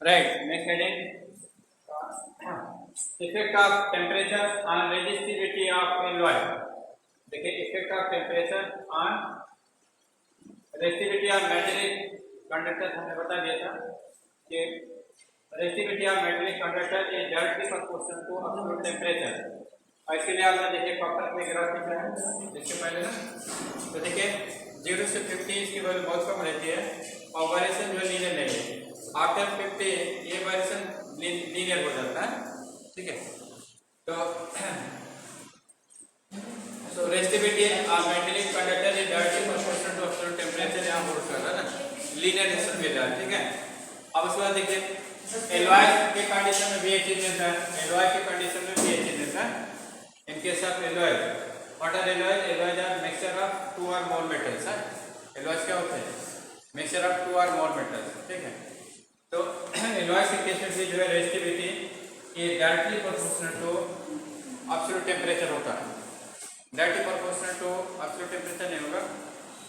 Right. Next heading. Effect of temperature on resistivity of alloy. देखिए effect of temperature on resistivity of metallic conductors हमने बता दिया था कि resistivity of metallic conductor is directly proportional to absolute temperature. और इसके लिए आपने देखिए कॉपर में ग्राफ दिखा है इसके पहले ना, तो देखिए 0 से 50 इसकी वैल्यू बहुत कम रहती है और वेरिएशन जो लीनियर नहीं है। आफ्टर 50 ये वेरिएशन लीनियर हो जाता है, ठीक है। तो resistivity of metallic conductor is directly proportional to absolute temperature, यहाँ बोर्ड कर रहा है ना, लीनियर रिलेशन मिल रहा है, ठीक है। अब उसके बाद देखिए एलॉय के कंडीशन में भी ये चीज मिलता है, एलॉय के कंडीशन में भी ये चीज मिलता है। In case of alloy, what are alloy? Alloys are mixture of two और मोर मेटल्स है। एलॉयज क्या होते हैं? मिक्सचर ऑफ टू और मोर मेटल्स, ठीक है। तो एलॉय के केस में भी जो है रेसिस्टिविटी ये directly proportional to absolute temperature होता है। Directly proportional to absolute temperature नहीं होगा,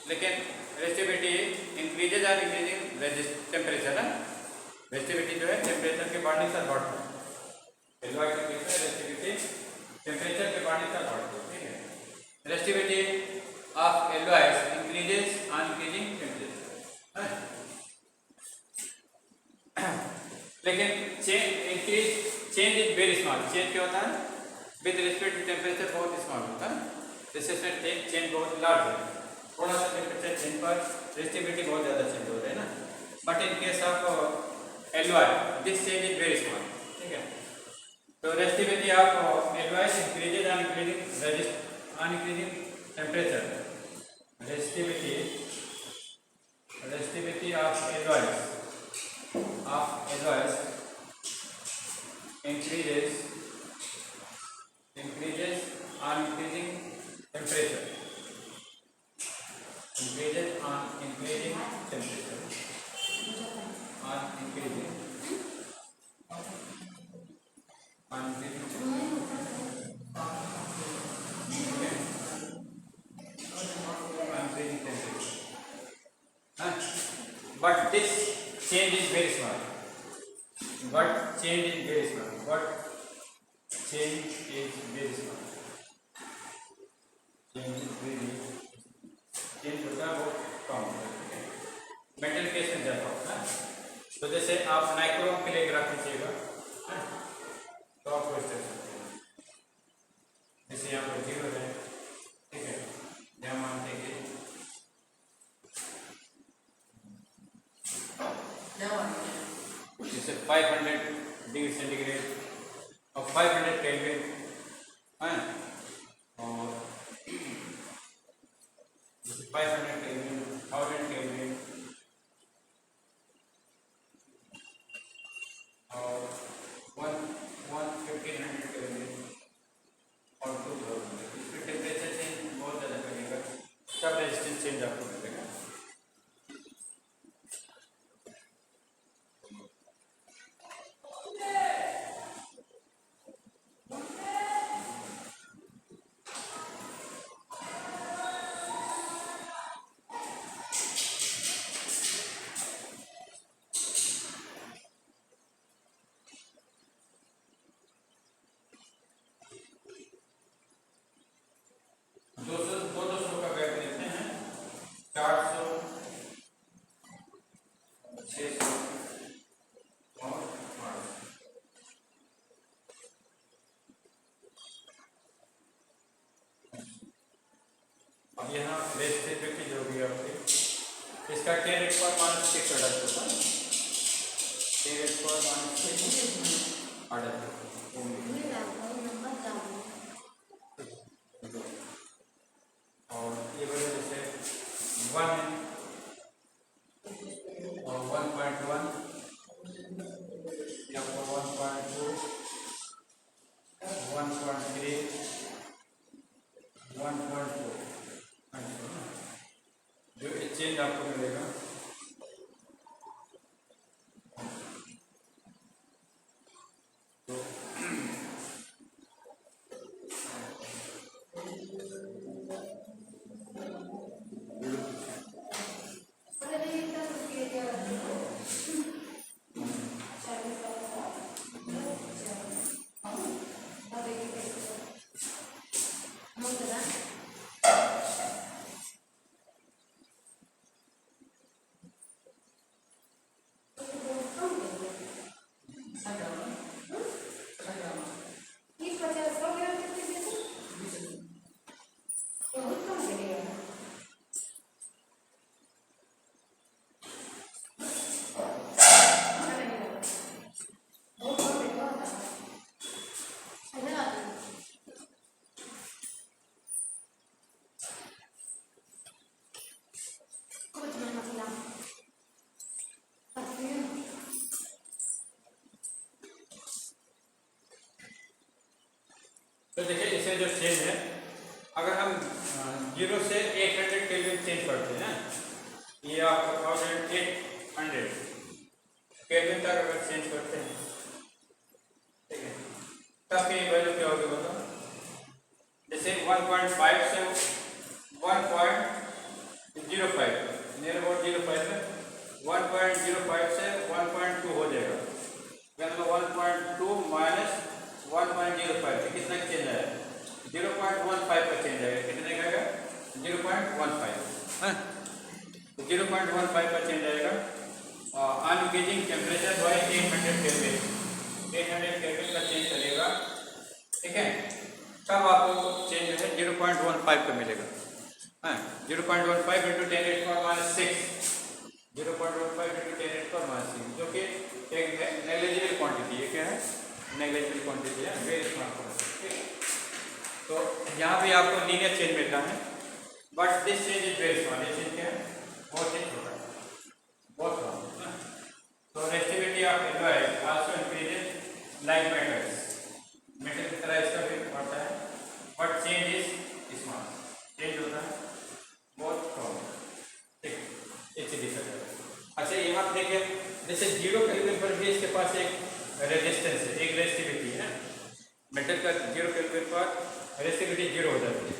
लेकिन resistivity increases are increasing temperature है। रेसिस्टिविटी जो है टेंपरेचर के बढ़ने से बढ़ता है। एलॉय के केस में रेसिस्टिविटी टेंपरेचर के बढ़ने से बढ़ती है, ठीक है। Resistivity of alloys increases on increasing temperature, लेकिन change is very small. Change क्या होता है? विद रिस्पेक्ट टू टेम्परेचर बहुत स्मॉल होता है, जिससे चेंज बहुत लार्ज है। थोड़ा सा टेम्परेचर चेंज पर रेसिस्टिविटी बहुत ज़्यादा चेंज हो रहा है ना, but in case of alloy this change is very small, ठीक है। तो resistivity of alloy increases on increasing temperature. Resistivity of alloys increases on increasing temperature. Increases on increasing temperature. On increasing temperature. But this change is very small. Change is very small. Change होता है बहुत कम होता है। Metal case में ज़्यादा होता है। तो जैसे आप नाइक्रोम के लिए ग्राफ खींचिएगा तो आपको इस तरह से, जैसे यहाँ पर 0 है, ठीक है, यहाँ मानते हैं जैसे 500 डिग्री सेंटीग्रेड और 500 केल्विन है, और 500 केल्विन, 1000 केल्विन और 1500 केल्विन और 2000। इसमें टेम्परेचर चेंज बहुत ज़्यादा करेगा, तब रेजिस्टेंस चेंज आपको मिलेगा। अब यहाँ रेसिस्टिविटी जो भी आपकी, इसका 10⁻⁻⁶ ऑर्डर होता है, 10⁻⁻⁶ ऑर्डर। और ये वजह जैसे 1 है और 1.1 या 1.2, 1.3, 1.4 जो चेंज आपको मिलेगा। तो तो देखिए इसे जो चेंज है, अगर हम 0 से 800 केल्विन चेंज करते हैं, ये आपका 1800 केल्विन तक अगर चेंज करते हैं, ठीक है, तब की वैल्यू क्या होगी बताओ। जैसे 1.5 से 1.05 नियर अबाउट 05 है, 1.05 से 1.2 हो जाएगा, मतलब 1.2 माइनस 1.05 कितना चेंज आएगा, 0.15 का चेंज आएगा, कितने का आएगा 0.15, हाँ 0.15 का चेंज आएगा। अनगेजिंग टेम्परेचर बाय 800 केल्विन, 800 केल्विन का चेंज करेगा, ठीक है, तब आपको चेंज है 0.15 का मिलेगा, हाँ 0.15 इंटू 10⁻⁶, 0.15 इंटू 10⁻⁶, जो कि एक नेग्लिजिबल क्वांटिटी है, क्या है नेग्लिजिबल क्वांटिटी है, वेरी स्मॉल क्वांटिटी। तो यहाँ पे आपको लीनियर चेंज मिलता है, but this change is very small, ये चेंज क्या है बहुत चेंज होता है, बहुत कम। तो resistivity of alloy also increases like metals, metal की तरह इसका भी बढ़ता है, but change is small, change होता है बहुत कम, ठीक इसी दिक्कत है। अच्छा यहाँ पे देखिए, जैसे 0 केल्विन पर भी इसके पास एक रेजिस्टेंस है, एक रेसिस्टिविटी है, मेटल का 0 केल्विन पर रेसिस्टिविटी 0 हो जाती है,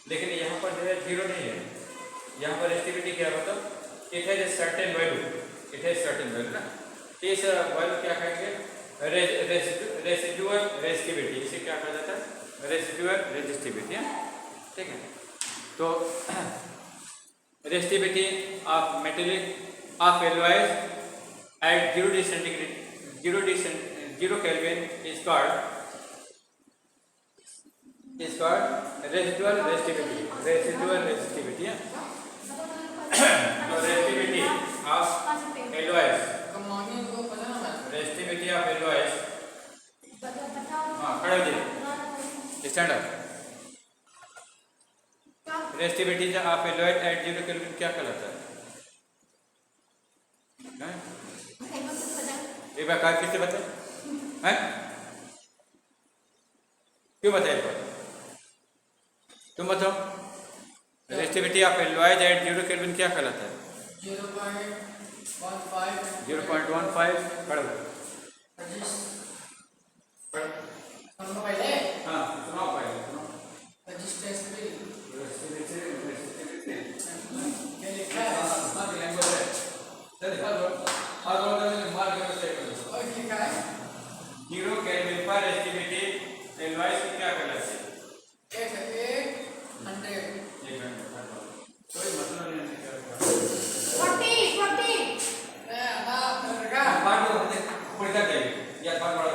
लेकिन यहाँ पर जो है 0 नहीं है, यहाँ पर रेसिस्टिविटी क्या मतलब it has a certain value, it has certain value ना, इस वैल्यू क्या कहेंगे रेसिडुअल रेसिस्टिविटी, इसे क्या कहा जाता है रेसिडुअल रेजिस्टिविटी, ठीक है। तो resistivity of metallic of alloys at 0 centigrade, 0 Kelvin is called residual resistivity, residual resistivity, yeah? So resistivity of alloys, resistivity of alloys, खड़े हो जाइए, stand up, resistivity of alloy at 0 Kelvin क्या कहलाता है, एक बार कार किससे बताए हैं, क्यों बताए एक बार तुम बताओ, resistivity of alloys at 0 kelvin क्या कहलाता है 0.15 पढ़ो, हाँ सुनाओ पहले सुनाओ, जीरो केल्विन पर रेसिस्टिविटी एलॉयज की क्या कहलाती है 100, कोई मतलब नहीं है, 40 कोई तक जाएगी या बात बड़ा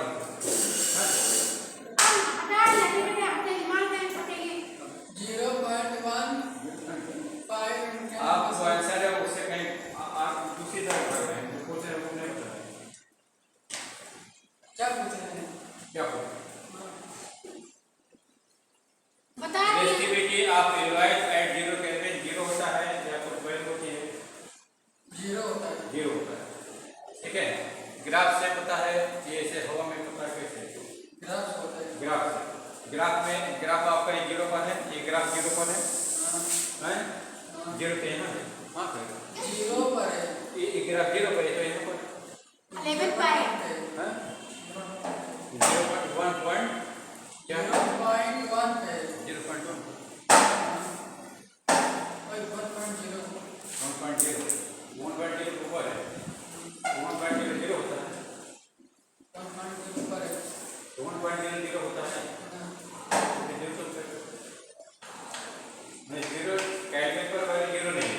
आप आंसर है उससे कहीं आप दूसरी तरफ पढ़ रहे हैं, पूछ रहे हो नहीं पता क्या पूछ रहे हैं, क्या पूछ resistivity of alloys at 0 kelvin 0 होता है या कुछ वैल्यू होती है 0 होता है, 0 होता है, ठीक है। ग्राफ से पता है ये ऐसे हवा में पता है कैसे ग्राफ होता है, ग्राफ से, ग्राफ में ग्राफ आपका 0 पर है, ये ग्राफ 0 पर है, हैं 0 पे यहाँ है, हाँ 0 पर है, ये ग्राफ 0 पर है, तो यहाँ पर 11 पर है, हाँ 0.1 पॉइंट क्या 0.1 है, 0.1 1.0 ऊपर है, 1.00 होता है, 1.0 पर है, 1.00 होता है, नहीं 0 केल्विन पर वैल्यू 0 नहीं है,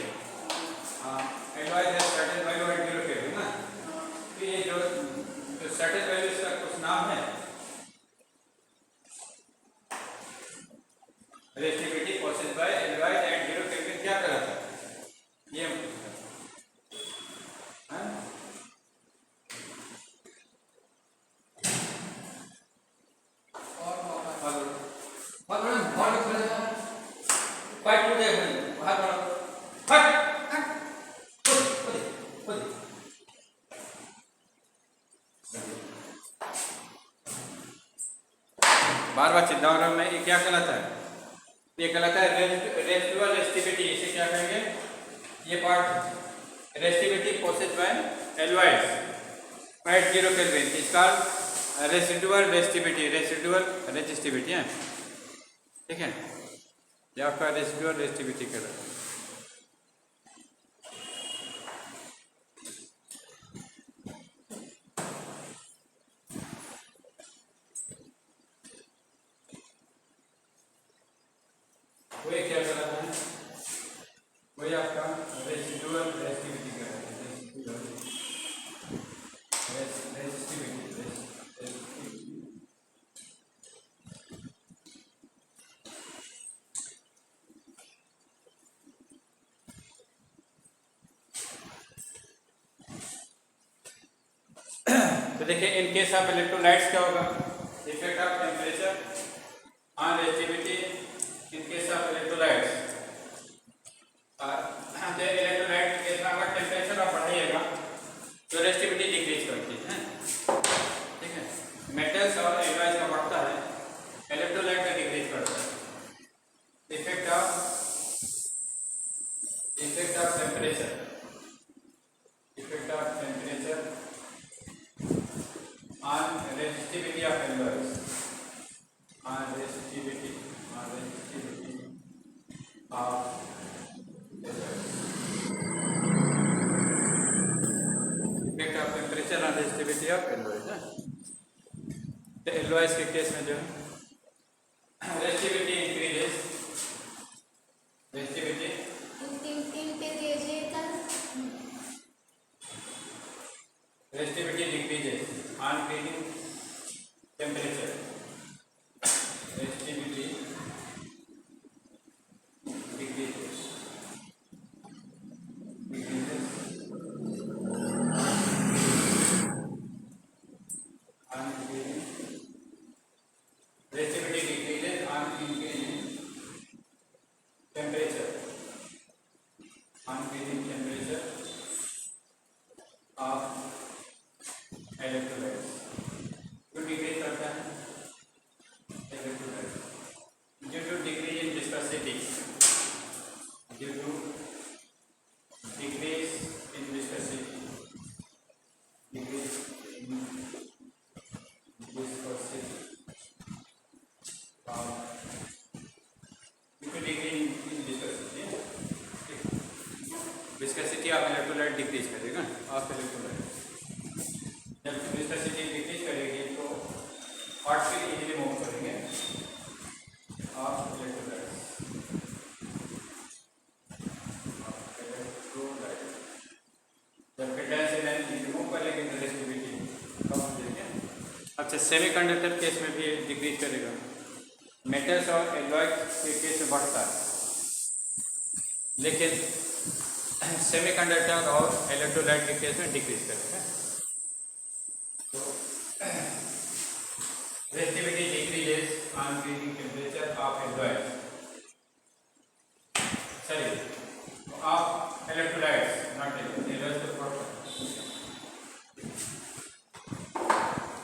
एलॉयज है सर्टेन वैल्यू एट 0 केल्विन ना, तो ये जो बार बार चिंताओं में ये क्या कहलाता है? ये कहलाता है रेसिडुअल रेसिस्टिविटी। इसे क्या कहेंगे? ये part resistivity possessed by alloys at 0 kelvin is called residual resistivity है, ठीक है। ये आपका रेसिडुअल रेसिस्टिविटी कहलाता है। वही क्या कहलाता है? वही आपका रेसिडुअल रेसिस्टिविटी कहलाता है। तो देखिए इन केस ऑफ इलेक्ट्रोलाइट्स क्या होगा? Effect of temperature on resistivity in case of electrolytes. जो इलेक्ट्रोलाइट के केस में अगर टेम्परेचर आप बढ़ाइएगा तो रेसिस्टिविटी डिक्रीज करती है, ठीक है। मेटल्स और एलॉयज का बढ़ता है, इलेक्ट्रोलाइट का डिक्रीज करता है। Effect of temperature on resistivity of alloys, on resistivity of alloys, effect of temperature on resistivity of alloys है। तो alloys के केस में जो resistivity increases, resistivity decreases on increasing temperature. Resistivity decreases on increasing. Resistivity decreases on increasing temperature. On increasing temperature of electrolytes तो decrease करता है electrolytes due to decrease in viscosity, due to decrease in viscosity, decrease in viscosity due to decrease in viscosity, viscosity of electrolyte decrease करेगा of electrolyte. जब viscosity decrease करेगी तो particle easily move करेंगे of electrolytes. जब cation से line remove करेंगे तो resistivity कम हो जाएगी। अच्छा, सेमीकंडक्टर केस में भी डिक्रीज करेगा, मेटल्स और एलॉय के केस में बढ़ता है, लेकिन सेमीकंडक्टर और इलेक्ट्रोलाइट के केस में डिक्रीज करेगा। Resistivity decreases on increasing temperature of alloys. Sorry, of electrolytes, not alloys to proper.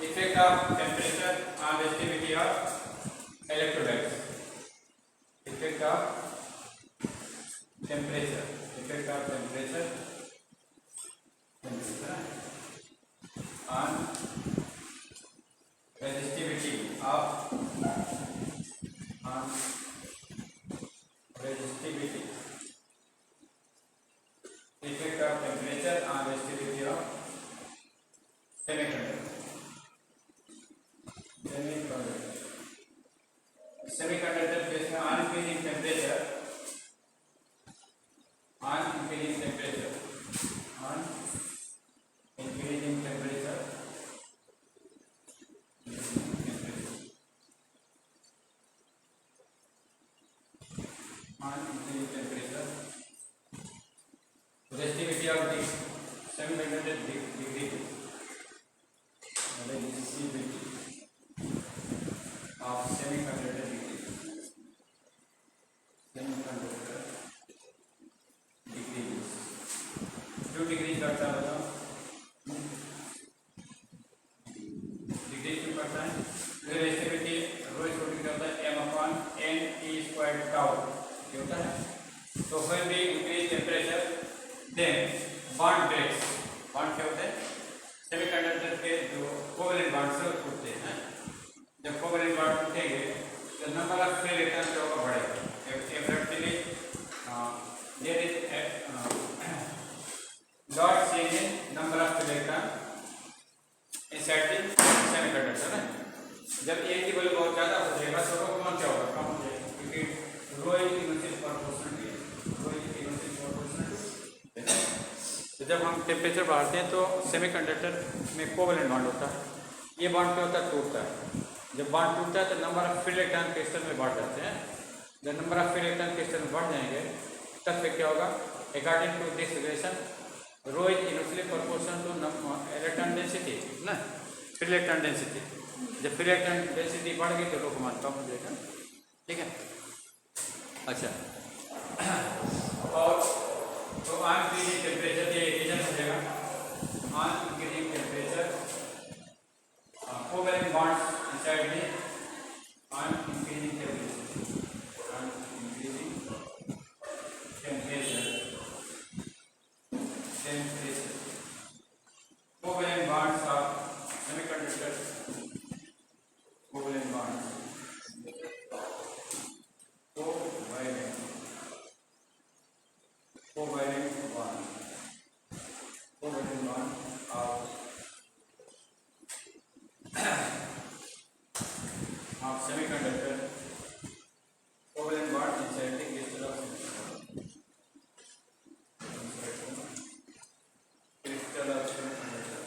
Effect of temperature on resistivity of electrolytes. Effect of temperature. Effect of temperature on resistivity of resistivity. Effect of temperature on resistivity of semiconductor. Semiconductor case में on increasing temperature, on increasing temperature, on increasing temperature, on increasing temperature, resistivity of the semiconductor decreases. जब ए की value बहुत ज़्यादा हो जाएगा तो रो कौन क्या होगा, कम हो जाएगा, क्योंकि rho is inversely proportional to rho is inversely proportional to. तो जब हम टेम्परेचर बढ़ाते हैं तो सेमीकंडक्टर में कोवैलेंट बॉन्ड होता है, ये बॉन्ड क्या होता है, टूटता है। जब बॉन्ड टूटता है तो number of free electron crystal में बढ़ जाते हैं। जब number of free electron crystal में बढ़ जाएंगे तब फिर क्या होगा, according to this relation rho is inversely proportional to electron density ना, फ्री इलेक्ट्रॉन डेंसिटी। जब फ्री इलेक्ट्रॉन डेंसिटी बढ़ गई तो रो का मान कम हो जाएगा, ठीक है। अच्छा, और तो ऑन इंक्रीजिंग टेम्परेचर ये रीजन हो जाएगा, on increasing temperature covalent bonds inside में on increasing temperature covalent bonds of semiconductors, covalent bonds, covalent bond of semiconductor, covalent bond inside the crystal of semiconductor, crystal of semiconductor.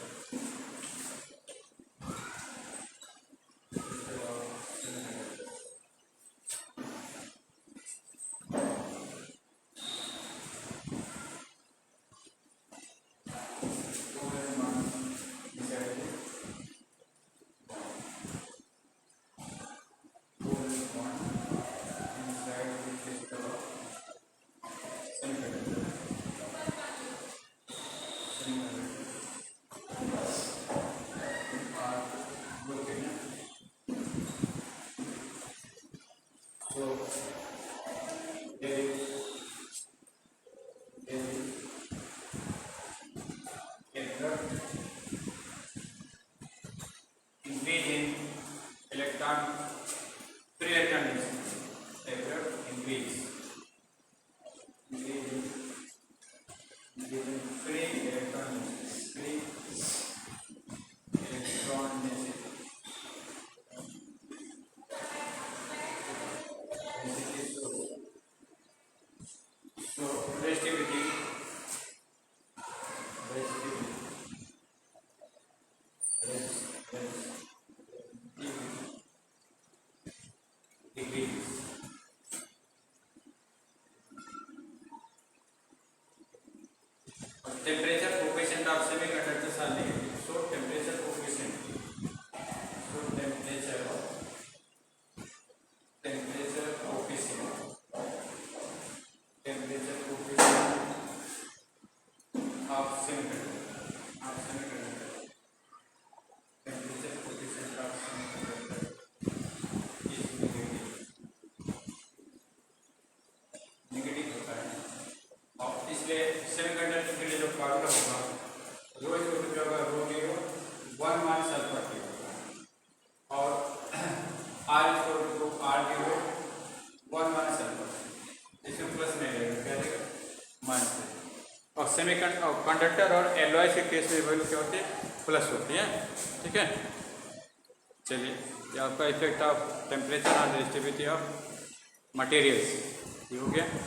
Increase in electron free electron density, increase in free electron density, so resistivity decrease. Temperature coefficient of semiconductors are negative. So temperature coefficient. So temperature coefficient of semiconductor. Temperature coefficient of semiconductor is negative होता है, और इसलिए semiconductor के लिए जो formula होगा rho equal to क्या होगा, रो जीरो 1 मान सल्फर की होगा, और R equal to R zero 1 मान सल्फर, इसमें प्लस नहीं रहेगा, क्या रहेगा, माइनस रहेगा। और कंडक्टर और एलॉय के केस में वैल्यू क्या होती है, प्लस होती है, ठीक है। चलिए, ये आपका effect of temperature on resistivity of materials ये हो गया।